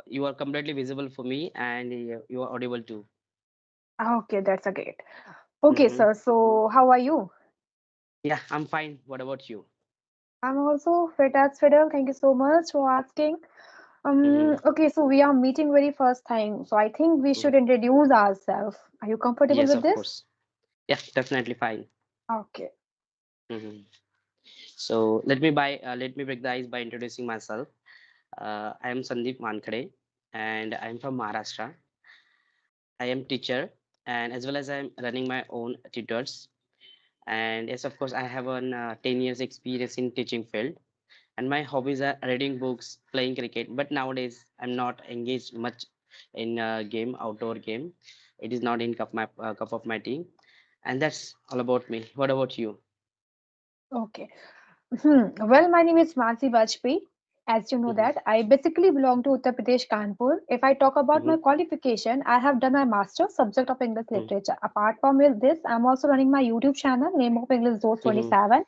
you are completely visible for me, and you are audible too. Okay, that's a great. Okay, Mm-hmm. sir. So, how are you? Yeah, I'm fine. What about you? I'm also fit as fiddle. Thank you so much for asking. Mm-hmm. Okay, so we are meeting very first time. So I think we Mm-hmm. should introduce ourselves. Are you comfortable Yes, with of this? course. Yeah, definitely fine. Okay. Mm-hmm. So let me break the ice by introducing myself. I am Sandeep Mankade, and I am from Maharashtra. I am teacher, and as well as I am running my own tutors. And yes, of course, I have an 10 years experience in teaching field. And my hobbies are reading books, playing cricket. But nowadays, I'm not engaged much in game, outdoor game. It is not in cup of my tea. And that's all about me. What about you? Okay. Well, my name is Mansi Bajpayee. As you know Mm-hmm. that, I basically belong to Uttar Pradesh, Kanpur. If I talk about Mm-hmm. my qualification, I have done my master subject of English literature. Apart from this, I'm also running my YouTube channel, name of English Zone Mm-hmm. 27,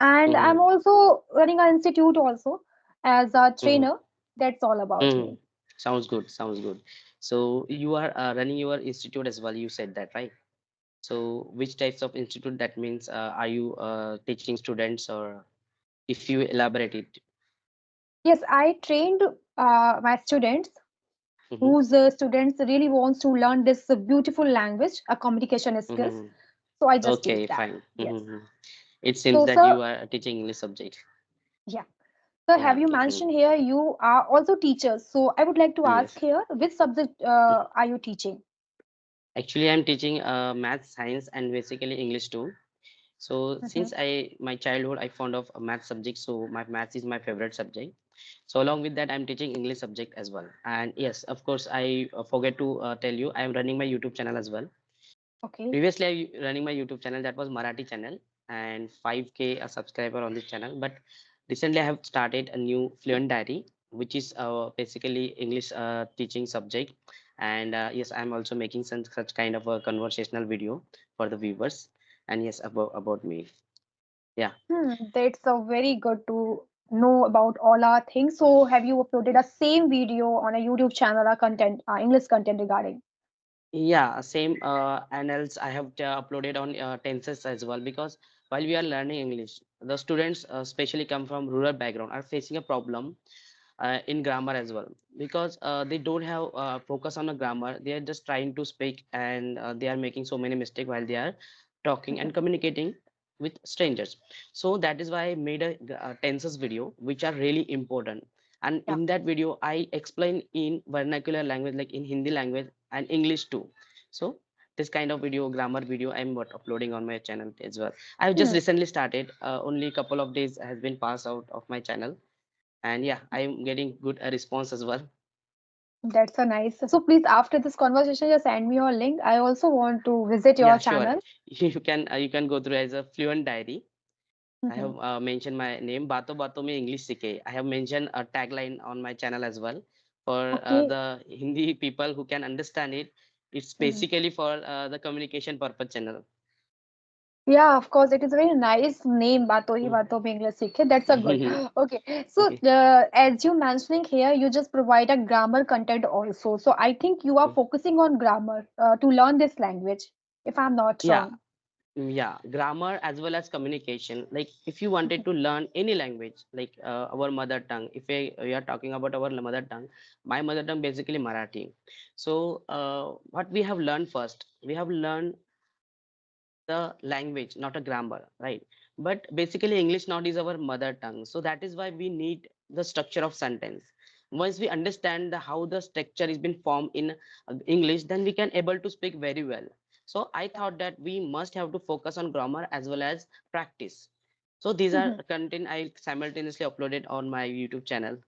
and I'm Mm-hmm. also running an institute also as a Mm-hmm. trainer. That's all about Mm-hmm. me. Sounds good. Sounds good. So you are running your institute as well. You said that, right? So which types of institute that means are you teaching students, or if you elaborate it? Yes, I trained my students Mm-hmm. whose students really wants to learn this beautiful language, a communication skills. Mm-hmm. So I just teach Okay, that. fine. Yes. Mm-hmm. It seems So, that sir, you are teaching English subject. yeah. So, Yeah, have you okay. mentioned here you are also teachers? So, I would like to ask Yes. here, which subject Mhm. are you teaching? Actually, I'm teaching math, science, and basically English too. So Hmm. since my childhood, I found of a math subject, so my maths is my favorite subject. So along with that, I'm teaching English subject as well. And yes, of course, I forget to tell you, I am running my YouTube channel as well. Okay. Previously, I running my YouTube channel that was Marathi channel and 5K a subscriber on this channel. But recently, I have started a new Fluent diary, which is basically English teaching subject. And yes, I'm also making some such kind of a conversational video for the viewers. And yes, about me. Yeah. That's a very good to know about all our things. So, have you uploaded a same video on a YouTube channel or content, English content regarding? Yeah, same annals I have uploaded on tenses as well, because while we are learning English, the students, especially come from rural background, are facing a problem in grammar as well, because they don't have focus on the grammar. They are just trying to speak, and they are making so many mistakes while they are talking and communicating with strangers. So that is why I made a tenses video, which are really important. And Yeah. in that video, I explain in vernacular language, like in Hindi language and English too. So this kind of video, grammar video, I'm what uploading on my channel as well. I've just Hmm. recently started. Only a couple of days has been passed out of my channel, and yeah, I'm getting good response as well. That's a nice. So please, after this conversation, just send me your link. I also want to visit your Yeah, sure. channel. You can go through as a Fluent diary. I Hmm. have mentioned my name, bato bato mein English sikhe. I have mentioned a tagline on my channel as well for Okay. the Hindi people who can understand it. It's Mhm. basically for the communication purpose channel. Yeah, of course, it is a very nice name, Bato hi Mm. Bato mein English Sikhe. That's a good. Okay, so Okay. as you mentioning here, you just provide a grammar content also. So I think you are Mm. focusing on grammar to learn this language, if I'm not Yeah. wrong. Yeah, grammar as well as communication. Like if you wanted to learn any language, like our mother tongue, if we are talking about our mother tongue, my mother tongue basically Marathi. So what we have learned first, we have learned the language, not a grammar, right? But basically English not is our mother tongue, so that is why we need the structure of sentence. Once we understand how the structure is been formed in English, then we can able to speak very well. So I thought that we must have to focus on grammar as well as practice. So these are content I simultaneously uploaded on my YouTube channel.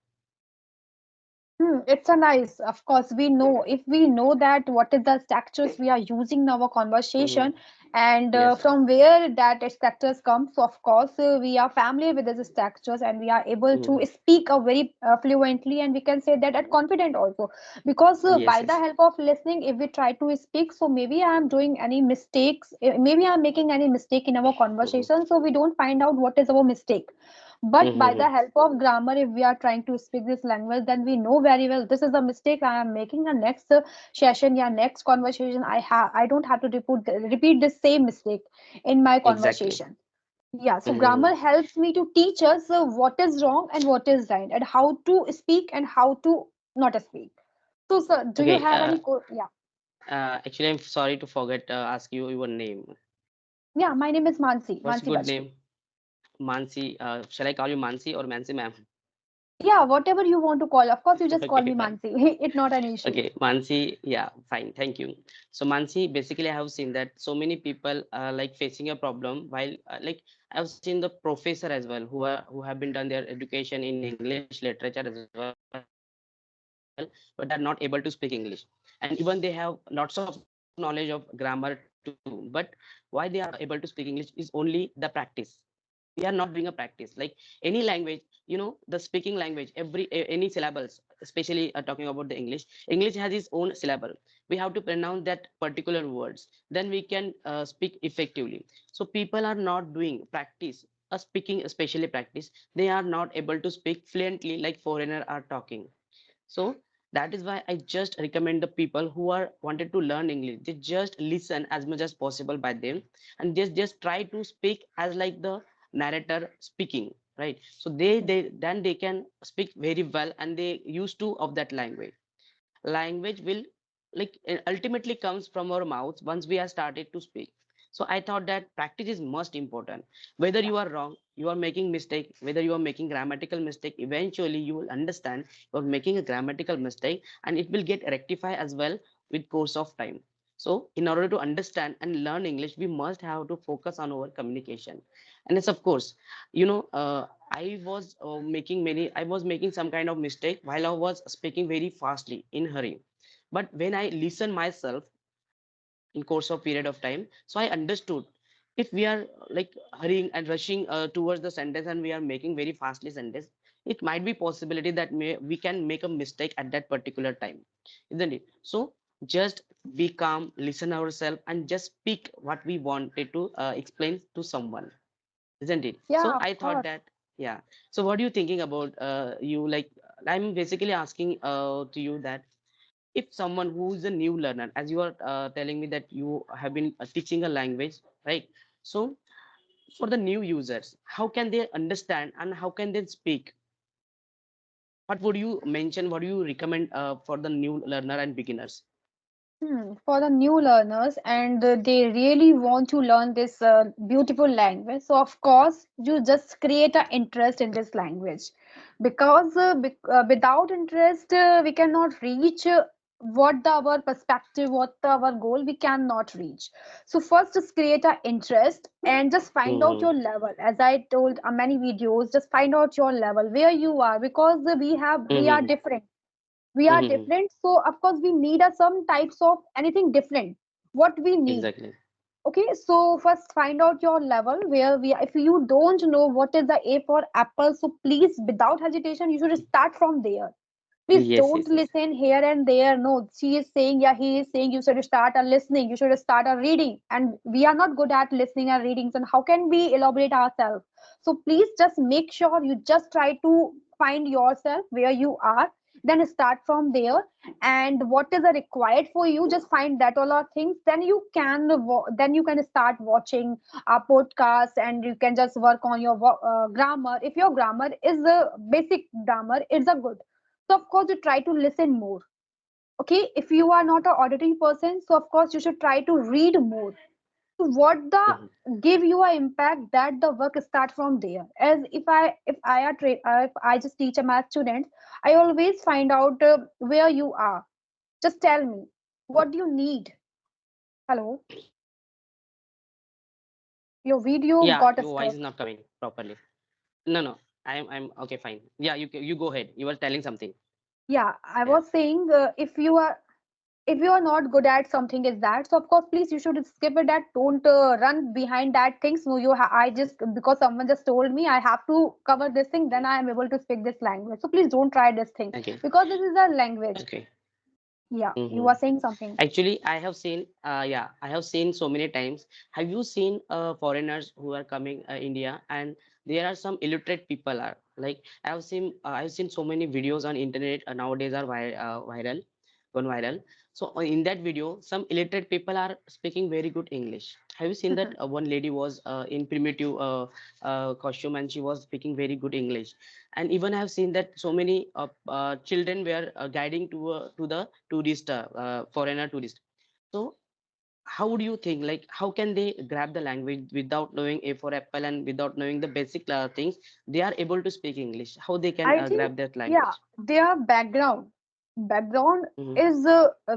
It's a nice, of course, we know if we know that what is the structures we are using in our Hmm. conversation and Yes. from where that structures come. So, of course, we are familiar with these structures and we are able Hmm. to speak a very fluently and we can say that at confident also. Because Yes, by the yes. help of listening, if we try to speak, so maybe I am doing any mistakes, maybe I'm making any mistake in our Hmm. conversation, so we don't find out what is our mistake, But by the Mm-hmm. help of grammar, if we are trying to speak this language, then we know very well this is a mistake I am making. The next session, yeah, next conversation, I don't have to repeat the same mistake in my Exactly. conversation. Yeah, so Mm-hmm. grammar helps me to teach us what is wrong and what is right, and how to speak and how to not speak. So, sir, do you Okay. have any? Yeah, Actually, I'm sorry to forget ask you your name. yeah. My name is Mansi, What's Mansi your good Bajpayee. name? Mansi. Shall I call you Mansi or Mansi, ma'am? Yeah, whatever you want to call. Of course, you just call Okay, me fine. Mansi. It's not an issue. Okay, Mansi. Yeah, fine. Thank you. So, Mansi, basically, I have seen that so many people are like facing a problem while like I've seen the professor as well who have been done their education in English literature as well, but they are not able to speak English. And even they have lots of knowledge of grammar too. But why they are not able to speak English is only the practice. We are not doing a practice. Like any language, the speaking language, any syllables, especially talking about the English has its own syllable. We have to pronounce that particular words, then we can speak effectively. So people are not doing practice, speaking especially practice. They are not able to speak fluently like foreigner are talking. So that is why I just recommend the people who are wanted to learn English, they just listen as much as possible by them, and just try to speak as like the narrator speaking, right? So they then they can speak very well, and they used to of that language will like ultimately comes from our mouths once we are started to speak. So I thought that practice is most important. Whether Yeah. you are wrong, you are making mistake, whether you are making grammatical mistake, eventually you will understand you are making a grammatical mistake, and it will get rectified as well with course of time. So in order to understand and learn English, we must have to focus on our communication. And it's of course, you know uh, I was making some kind of mistake while I was speaking very fastly in hurry. But when I listen myself in course of period of time, so I understood if we are like hurrying and rushing towards the sentence, and we are making very fastly sentence, it might be possibility that we can make a mistake at that particular time, isn't it? So just be calm, listen ourselves, and just speak what we wanted to explain to someone, isn't it? So Yeah, of I thought course. that, yeah. So what are you thinking about you like I'm basically asking to you that if someone who is a new learner, as you are telling me that you have been teaching a language, right? So for the new users, how can they understand and how can they speak? What would you mention, what do you recommend for the new learner and beginners? For the new learners, and they really want to learn this beautiful language, so of course you just create an interest in this language, because without interest we cannot reach our perspective, our goal, we cannot reach. So first, just create an interest and just find out Mm-hmm. your level. As I told many videos, just find out your level where you are, because we are Mm-hmm. different. We are Mm-hmm. different, so of course we need some types of anything different, what we need. Exactly. Okay, so first find out your level where we are. If you don't know what is the A for apple, so please, without hesitation, you should start from there. Please Yes, don't yes, yes. listen here and there. No, she is saying, yeah, he is saying, you should start a listening, you should start a reading, and we are not good at listening and readings, and how can we elaborate ourselves? So please just make sure you just try to find yourself where you are, then start from there. And what is required for you, just find that all are things, then then you can start watching a podcast, and you can just work on your grammar. If your grammar is a basic grammar, it's a good, so of course you try to listen more. Okay, if you are not an auditing person, so of course you should try to read more. So what the Mm-hmm. give you a impact, that the work start from there. As if I just teach a math student, I always find out where you are. Just tell me, what do you need? Hello, your video Yeah, got your voice is stuck. not coming properly. No, I'm okay, fine. Yeah, you go ahead, you were telling something. Yeah, I Yeah. was saying, if you are not good at something is that, so of course please you should skip it. That don't run behind that things. No, I just, because someone just told me I have to cover this thing, then I am able to speak this language. So please don't try this thing, Okay. because this is a language. Okay. Yeah, you Mm-hmm. are saying something. Actually, I have seen, I have seen so many times. Have you seen foreigners who are coming India, and there are some illiterate people are like I've seen so many videos on internet nowadays are viral, gone viral. So in that video some illiterate people are speaking very good English. Have you seen that one lady was in primitive costume and she was speaking very good English. And even I have seen that so many children were guiding to the tourist foreigner tourist. So how would you think, like how can they grab the language without knowing a for apple and without knowing the basic things? They are able to speak English, how they can I think, grab that yeah, language? their background Hmm. is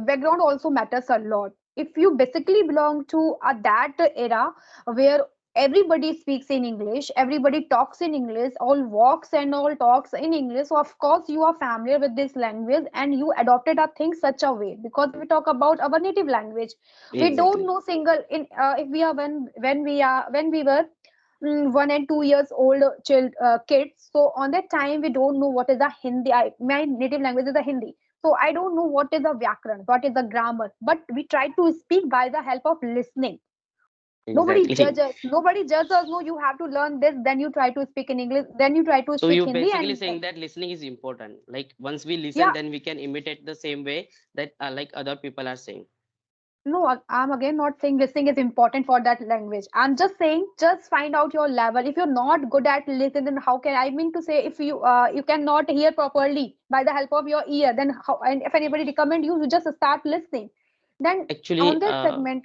background also matters a lot. If you basically belong to that era where everybody speaks in English, everybody talks in English, all walks and all talks in English, so of course you are familiar with this language and you adopted a thing such a way. Because if we talk about our native language, we don't Exactly. know single in if we are when we were 1 and 2 years old kids. So on that time, we don't know what is the Hindi. My native language is the Hindi. So I don't know what is the vyakran, what is the grammar. But we try to speak by the help of listening. Nobody Exactly. judges. Nobody judges us. No, you have to learn this. Then you try to speak in English. Then you try to So speak you Hindi. basically And saying that listening is important, like once we listen yeah, then we can imitate the same way that like other people are saying. no, I'm again not saying listening is important for that language. I'm just saying just find out your level. If you're not good at listening, then how can I mean to say if you cannot hear properly by the help of your ear, then how and if anybody recommend you, you just start listening. Then on Actually that segment,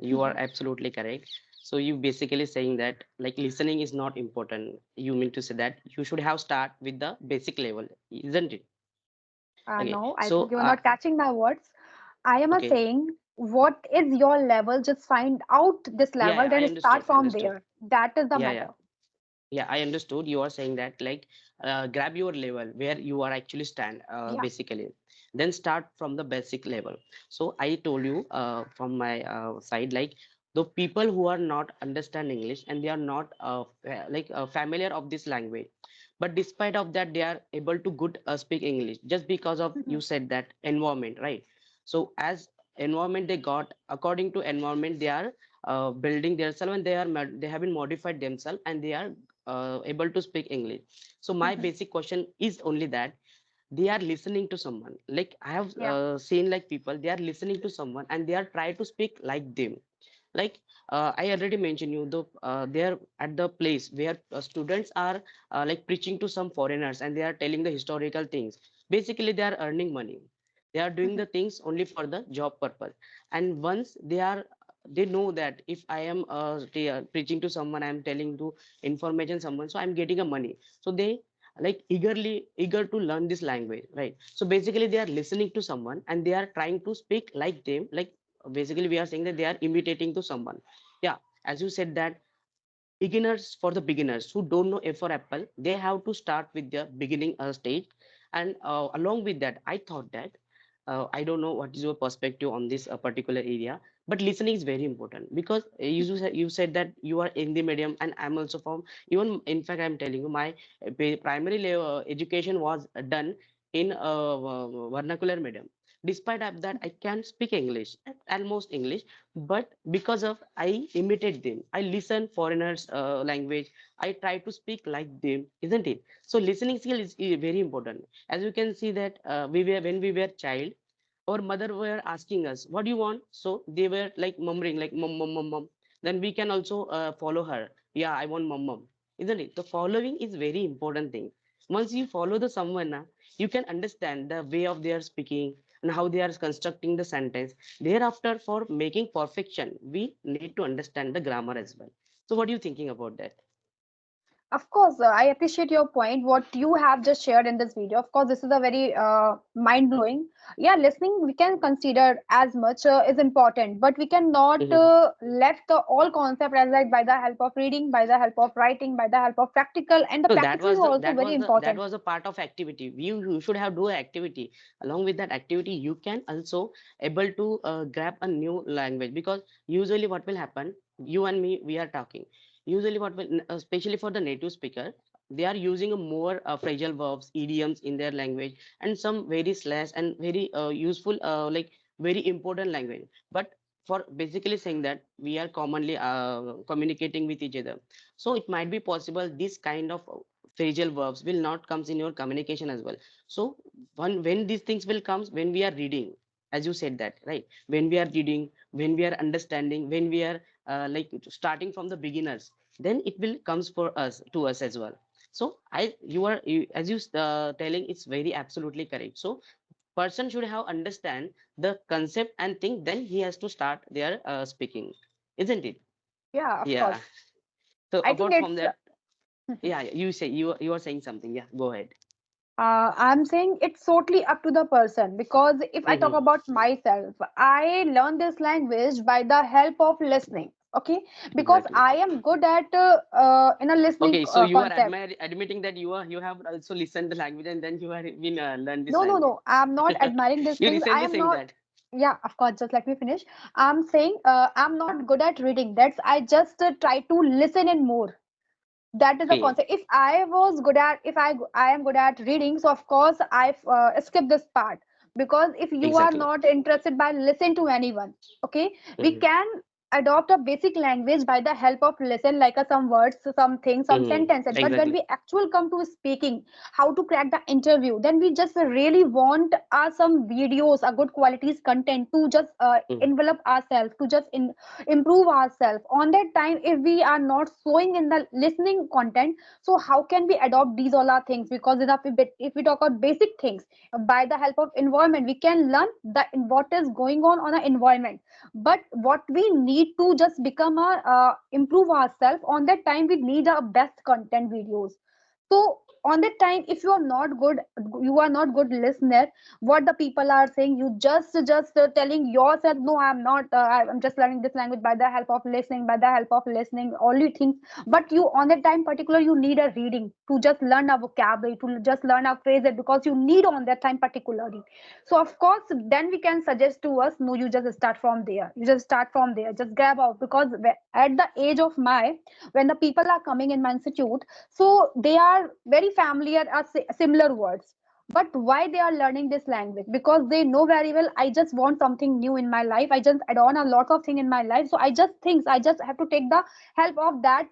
you are absolutely correct. So you basically saying that like listening is not important, you mean to say that you should have start with the basic level, isn't it? Okay, no, I so think you are not catching my words. I am okay, saying what is your level? Just find out this yeah, level, yeah, I then start understood, from understood. there. That is the Yeah, yeah, matter. yeah, I understood. You are saying that like grab your level where you are actually stand Yeah. basically, then start from the basic level. So I told you from my side, like the people who are not understand English and they are not familiar of this language, but despite of that they are able to good speak English just because of you said that environment, right? So as environment they got, according to environment they are building themselves and they have been modified themselves and they are able to speak English. So my basic question is only that they are listening to someone. Like I have Yeah. seen like people they are listening to someone and they are trying to speak like them. Like I already mentioned you the they are at the place where students are like preaching to some foreigners and they are telling the historical things. Basically they are earning money, they are doing the things only for the job purpose. And once they are, they know that if I am preaching to someone, I am telling to information someone, so I'm getting a money. So they like eager to learn this language, right? So basically they are listening to someone and they are trying to speak like them. Like basically we are saying that they are imitating to someone. Yeah, as you said that beginners, for the beginners who don't know a for apple, they have to start with their beginning stage. And along with that I thought that I don't know what is your perspective on this particular area, but listening is very important because you said that you are in the medium and I'm also from, even in fact I'm telling you my primary level education was done in vernacular medium. Despite of that I can speak English, almost English, but because of I imitate them, I listen foreigners language, I try to speak like them, isn't it? So listening skill is very important. As you can see that we were when we were child, our mother were asking us what do you want, so they were like murmuring like mum mum mum mum. Then we can also follow her, yeah I want mum mum, isn't it? The following is very important thing. Once you follow the someone you can understand the way of their speaking and how they are constructing the sentence. Thereafter for making perfection we need to understand the grammar as well. So what are you thinking about that? Of course, I appreciate your point. What you have just shared in this video. Of course, this is a very mind blowing. Yeah, listening we can consider as much is important, but we cannot left the all concept as like by the help of reading, by the help of writing, by the help of practical, and the No, that practical is was also very that important. was a part of activity. You should have do an activity. Along with that activity, you can also able to grab a new language because usually what will happen, you and me we are talking. Usually what will, especially for the native speaker, they are using a more fragile verbs, idioms in their language, and some very slash and very useful like very important language. But for basically saying that we are commonly communicating with each other. So it might be possible this kind of phrasal verbs will not comes in your communication as well. So when these things will comes when we are reading, as you said that, right? When we are reading, when we are understanding, when we are like starting from the beginners, then it will comes for us to us as well. So as you telling, it's very absolutely correct. So person should have understand the concept and think, then he has to start their speaking, isn't it? Yeah, of Yeah. course. So I think apart from it's that, yeah, you say you are saying something, yeah, go ahead. I'm saying it's totally up to the person, because if I talk Hmm. about myself, I learned this language by the help of listening. Okay, because Exactly. I am good at in a listening Okay, so you are concept. admitting that you have also listened the language and then you are been learned this No, no, language. no. I'm not admiring these You things. I recently am saying not. that. Yeah, of course. Just let me finish. I'm saying I'm not good at reading. That's I just try to listen in more. That is the Okay, concept. If I was good at, if I am good at reading, so of course I skip this part, because if you are exactly. not interested by listen to anyone, okay, we Hmm. can adopt a basic language by the help of listen, like some words, some things, some Hmm. sentences. But when Exactly. we actually come to speaking, how to crack the interview, then we just really want some videos, a good qualities content to just Hmm. envelop ourselves, to just improve ourselves on that time. If we are not showing in the listening content, so how can we adopt these all our things? Because if we talk about basic things, by the help of environment we can learn the what is going on an environment. But what we need to just become a improve ourselves, on that time we need a best content videos. So on that time, if you are not good, you are not good listener, what the people are saying, you just telling yourself, no, I'm not, I'm just learning this language by the help of listening, by the help of listening only things. But you on that time particular, you need a reading to just learn a vocabulary, to just learn a phrase, because you need on that time particularly. So of course then we can suggest to us, no, you just start from there, you just start from there, just grab out. Because at the age of my, when the people are coming in my institute, so they are very familiar as similar words. But why they are learning this language? Because they know very well, I just want something new in my life, I just add on a lot of thing in my life, so I just have to take the help of that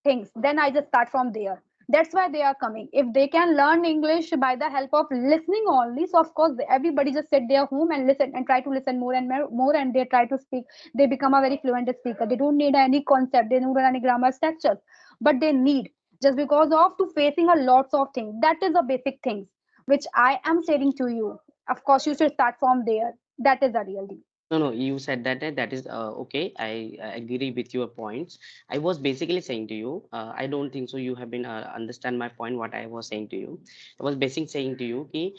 things, then I just start from there. That's why they are coming. If they can learn English by the help of listening only, so of course everybody just sit their home and listen and try to listen more and more, and they try to speak. They become a very fluent speaker. They don't need any concept, they don't need any grammar structures, but they need, just because of to facing a lots of things. That is the basic things which I am saying to you. Of course you should start from there. That is the real deal. No, no, you said that that is okay. I agree with your points. I was basically saying to you, I don't think so. You have been understand my point. What I was saying to you, I was basically saying to you, कि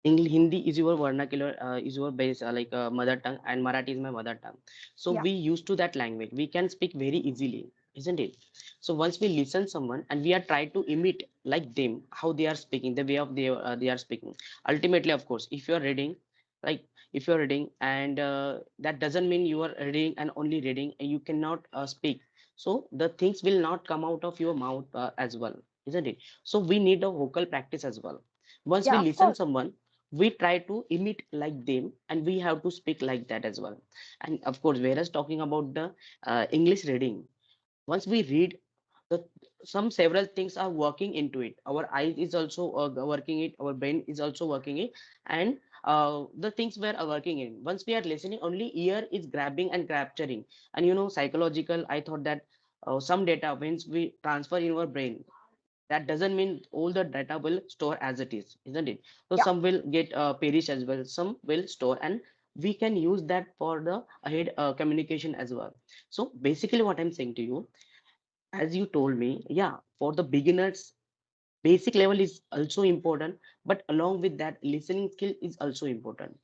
English, Hindi is your vernacular, is your base, mother tongue, and Marathi is my mother tongue. So Yeah. we used to that language. We can speak very easily, isn't it? So once we listen someone and we are trying to imitate like them, how they are speaking, the way of they are speaking. Ultimately, of course, if you are reading, like if you are reading, and that doesn't mean you are reading and only reading, and you cannot speak. So the things will not come out of your mouth as well, isn't it? So we need a vocal practice as well. Once we Yeah, of listen course. someone, we try to imitate like them and we have to speak like that as well. And of course, whereas talking about the English reading, once we read the some several things are working into it, our eyes is also working it, our brain is also working it, and the things were working in. Once we are listening, only ear is grabbing and capturing. And psychological, I thought that some data once we transfer in our brain, that doesn't mean all the data will store as it is, isn't it? So Yeah. some will get perish as well, some will store, and we can use that for the ahead communication as well. So basically what I'm saying to you, as you told me, yeah, for the beginners, basic level is also important, but along with that, listening skill is also important.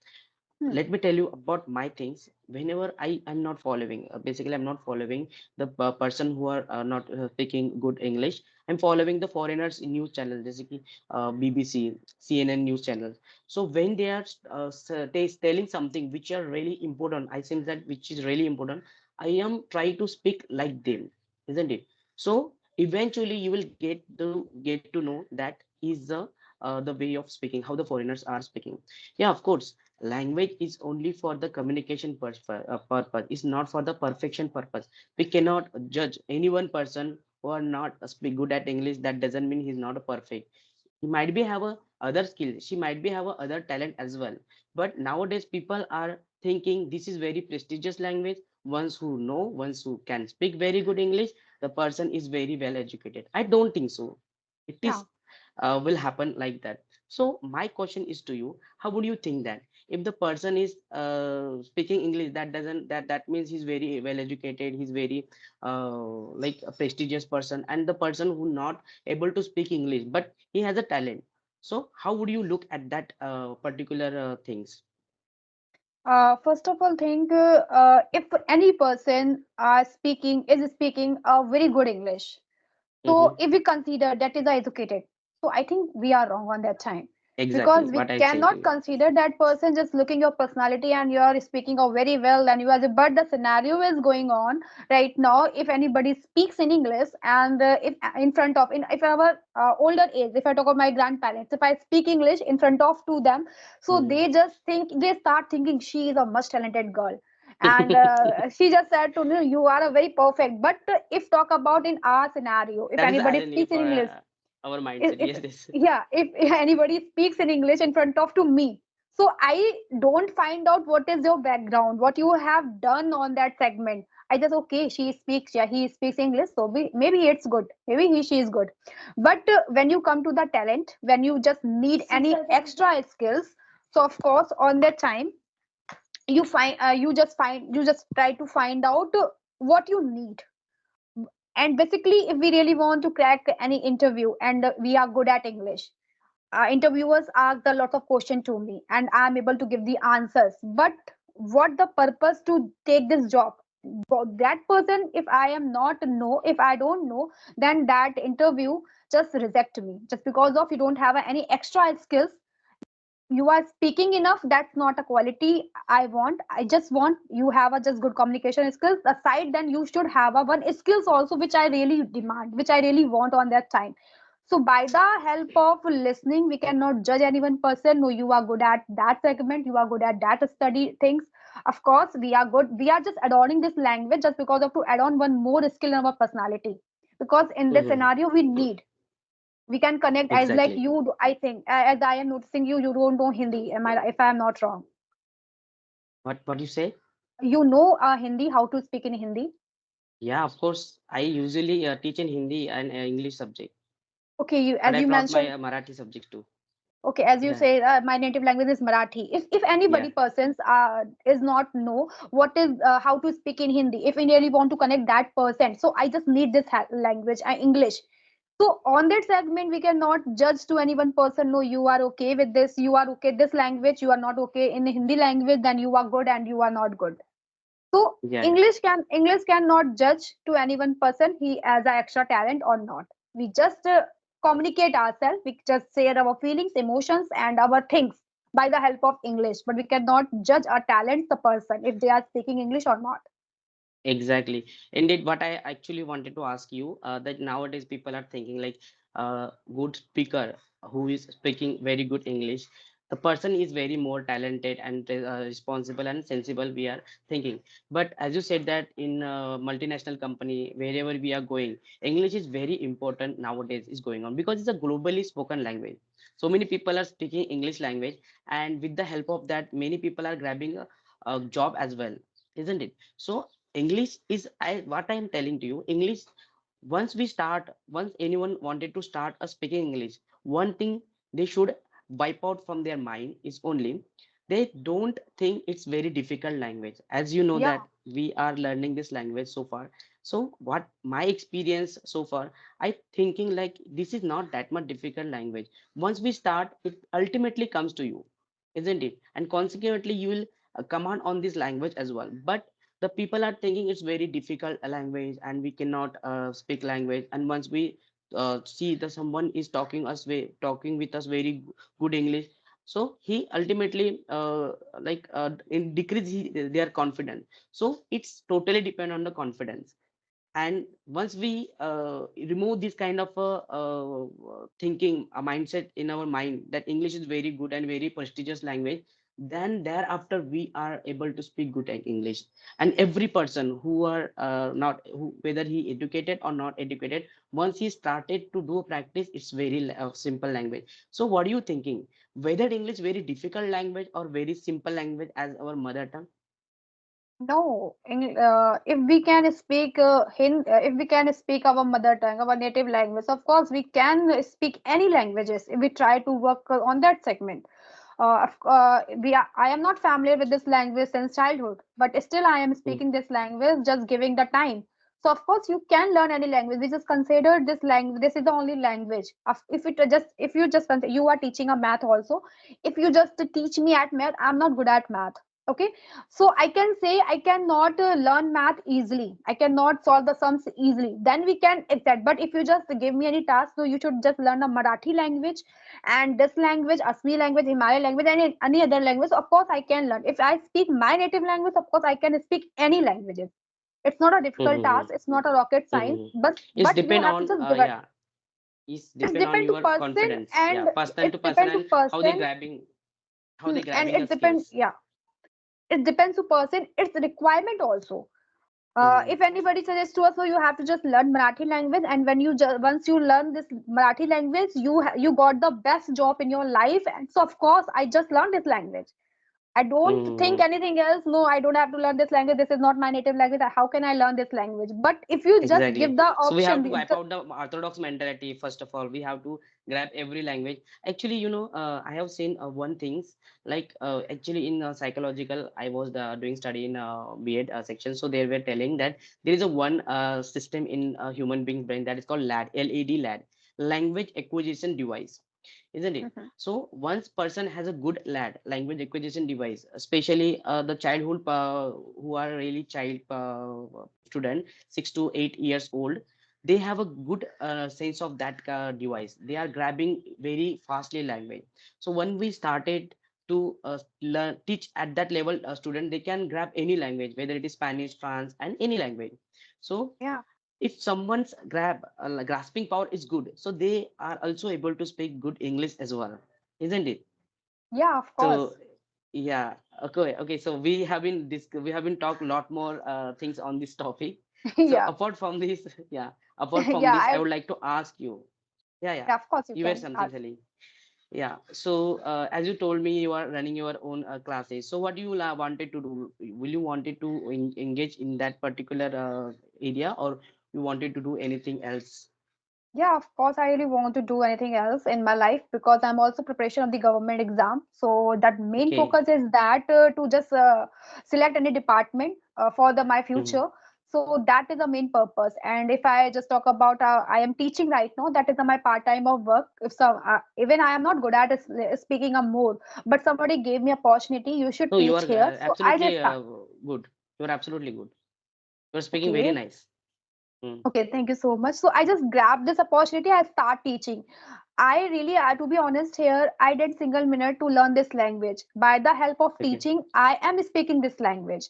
Hmm. Let me tell you about my things. Whenever I am not following, basically I'm not following the person who are not speaking good English. I'm following the foreigners in news channels, basically BBC, CNN news channels. So when they are telling something which are really important, I think that which is really important, I am trying to speak like them, isn't it? So eventually you will get to know that is the the way of speaking, how the foreigners are speaking. Yeah, of course, language is only for the communication purpose. It's not for the perfection purpose. We cannot judge any one person who are not speak good at English. That doesn't mean he's not a perfect. He might be have a other skill, she might be have a other talent as well. But nowadays people are thinking this is very prestigious language. Ones who can speak very good English, the person is very well educated. I don't think so. It Yeah. is will happen like that. So my question is to you, how would you think that if the person is speaking English, that doesn't that means he's very well educated, he's very like a prestigious person, and the person who not able to speak English but he has a talent. So how would you look at that particular things? First of all, think if any person is speaking a very good English. Mm-hmm. So if we consider that is educated, so I think we are wrong on that time, Exactly because we what I'm saying to cannot you. consider that person just looking your personality and you are speaking of very well and you are. But the scenario is going on right now. If anybody speaks in English and if in front of in if our older age, if I talk of my grandparents, if I speak English in front of to them, so Hmm. they start thinking she is a much talented girl, and she just said to me, you are a very perfect. But if talk about in our scenario, if That is the anybody irony speaks in for English, our if, mindset. if Yes, yes. yeah, if anybody speaks in English in front of to me, so I don't find out what is your background, what you have done on that segment. I just, okay, she speaks, yeah, he speaks English, so maybe it's good, maybe she is good. But when you come to the talent, when you just need any extra skills, so of course on that time you just try to find out what you need. And basically, if we really want to crack any interview and we are good at English, interviewers ask a lot of questions to me and I'm able to give the answers. But what the purpose to take this job? For that person, if I am not know, if I don't know, then that interview just reject me just because of you don't have any extra skills. You are speaking enough, that's not a quality I want. I just want you have a just good communication skills aside, then you should have a one skills also, which I really demand, which I really want on that time. So by the help of listening, we cannot judge any one person. No, you are good at that segment, you are good at that study things. Of course we are good, we are just adorning this language just because of to add on one more skill in our personality, because in this Hmm. scenario we need, we can connect. As like Exactly. I think as I am noticing you, you don't know Hindi, am I, if I am not wrong? What you say? You know Hindi, how to speak in Hindi? Yeah, of course. I usually teach in Hindi and English subject, Okay, you but as I you taught my mentioned. Marathi subject too. Okay, as you Yeah, say, my native language is Marathi. If yeah, anybody persons is not know what is how to speak in Hindi, if we really want to connect that person, so I just need this language, English. So on that segment, we cannot judge to any one person. No, you are okay with this, you are okay this language, you are not okay in Hindi language, then you are good and you are not good. So yeah. English cannot judge to any one person he has a extra talent or not. We just communicate ourselves. We just share our feelings, emotions, and our things by the help of English. But we cannot judge a talent the person if they are speaking English or not. Exactly. Indeed, what I actually wanted to ask you, that nowadays people are thinking like good speaker who is speaking very good English, the person is very more talented and responsible and sensible. We are thinking, but as you said that in multinational company wherever we are going, English is very important nowadays is going on because it's a globally spoken language. So many people are speaking English language, and with the help of that, many people are grabbing a job as well, isn't it? So English is what I am telling to you. English, once anyone wanted to start a speaking English, one thing they should wipe out from their mind is only they don't think it's very difficult language. As you know Yeah, that we are learning this language so far. So what my experience so far, I thinking like this is not that much difficult language. Once we start, it ultimately comes to you, isn't it? And consequently, you will command on this language as well. But the people are thinking it's very difficult language and we cannot speak language. And once we see that someone is talking with us very good English, so he ultimately in decrease their confidence. So it's totally depend on the confidence. And once we remove this kind of thinking, a mindset in our mind that English is very good and very prestigious language, then thereafter we are able to speak good English. And every person who are not who, whether he educated or not educated, once he started to do practice, it's very simple language. So what are you thinking, whether English very difficult language or very simple language as our mother tongue? No, if we can speak if we can speak our mother tongue, our native language, of course we can speak any languages if we try to work on that segment. I am not familiar with this language since childhood, but still I am Mm, speaking this language, just giving the time. So of course you can learn any language. We just consider this language. This is the only language. If you just consider, you are teaching a math also. If you just teach me at math, I'm not good at math. Okay, so I can say I cannot learn math easily, I cannot solve the sums easily, then we can accept. But if you just give me any task, so you should just learn a Marathi language and this language, Asmi language, Himalayan language, and any other language, of course I can learn. If I speak my native language, of course I can speak any languages. It's not a difficult mm, task, it's not a rocket science, mm. It's but you depend have to on just give it. yeah, it's It's depend on depend to your person, confidence, yeah, and person to it's person, depend to and how they person. grabbing, how they And grabbing your it depends, skills. yeah, it depends to person, it's requirement also. Mm, If anybody suggests to us, so you have to just learn Marathi language, and when you once you learn this Marathi language, you got the best job in your life. And so of course I just learned this language. I don't think mm, anything else. No, I don't have to learn this language. This is not my native language. How can I learn this language? But if you just exactly. give the So we have option, to wipe out the orthodox mentality. First of all, we have to grab every language. Actually, I have seen one things like actually in psychological, I was doing study in B.Ed section. So they were telling that there is a one system in a human being brain that is called LAD, LED, LAD, language acquisition device, isn't it? Mhm. So once person has a good LAD, language acquisition device, especially the childhood who are really child student, 6 to 8 years old, they have a good sense of that device. They are grabbing very fastly language. So when we started to learn teach at that level, student they can grab any language, whether it is Spanish, France, and any language. So Yeah, if someone's grasping power is good, so they are also able to speak good English as well, isn't it? yeah, of So course. yeah, okay. So we have been talk a lot more things on this topic. So Yeah, apart from this, yeah, apart from yeah, this, I would like to ask you. Yeah. yeah, of course you You were can something ask. telling. Yeah. So as you told me, you are running your own classes. So what do you wanted to do? Will you wanted to engage in that particular area, or you wanted to do anything else? Yeah, of course, I really want to do anything else in my life because I'm also preparation of the government exam. So that main Okay. focus is that to just select any department for the my Mhm. future. So that is the main purpose. And if I just talk about I am teaching right now, that is my part time of work. If some even I am not good at speaking a more, but somebody gave me opportunity, you should No, you teach are here. So I just absolutely start. good. You are absolutely good. You are speaking very Okay. nice. Mm. Okay, thank you so much. So I just grabbed this opportunity. I start teaching. I really, to be honest here, I did single minute to learn this language. By the help of Okay. teaching, I am speaking this language.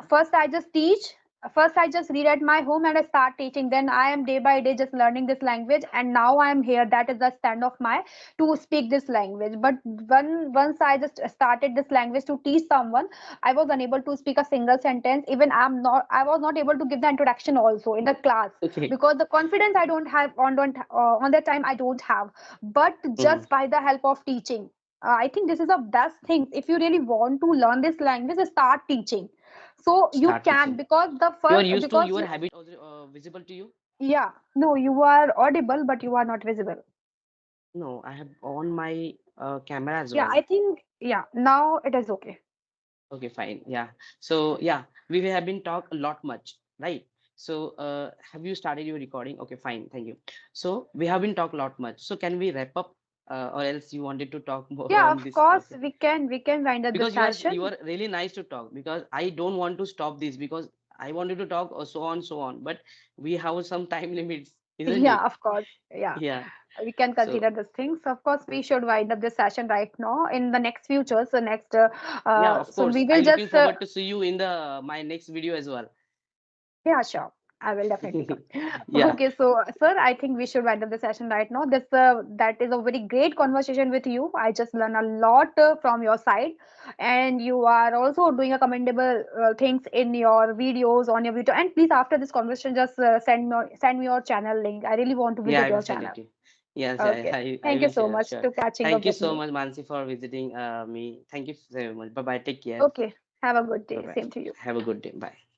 First I just teach, first I just read at my home and I start teaching. Then I am day by day just learning this language, and now I am here. That is the stand of my to speak this language. But once I just started this language to teach someone, I was unable to speak a single sentence. Even I was not able to give the introduction also in the class Okay. because the confidence I don't have on that time I don't have. But Mm. just by the help of teaching, I think this is the best thing. If you really want to learn this language, start teaching. So you Start can, teaching. because the You are first, used to because your you, habit also visible to you? yeah, no, you are audible but you are not visible. No, I have on my camera as Yeah, well. I think, yeah, now it is okay. Okay, fine. Yeah. So yeah, we have been talk a lot much, right? So have you started your recording? Okay, fine. Thank you. So we have been talk a lot much. So can we wrap up, or else you wanted to talk more Yeah, on of this course topic? we can wind up the Because you session. are really nice to talk, because I don't want to stop this, because I wanted to talk so on, but we have some time limits, isn't Yeah, it? of course. Yeah, Yeah. we can So consider this thing. So of course we should wind up the session right now in the next future. So next, yeah, of so course, we I will looking just, forward to see you in the my next video as well. yeah, sure. I will definitely come. Yeah, Okay, so sir, I think we should wind up the session right now. This that is a very great conversation with you. I just learned a lot from your side, and you are also doing a commendable things in your videos on your video. And please, after this conversation, just send me your channel link. I really want to yeah, visit I will your send channel. it to you. Yes, Okay, I thank you will so share, much sure. to catching up Thank you with so me. much, Mansi, for visiting me. Thank you so much. Bye bye. Take care. Okay, have a good Bye day. bye. Same to you. Have a good day. Bye.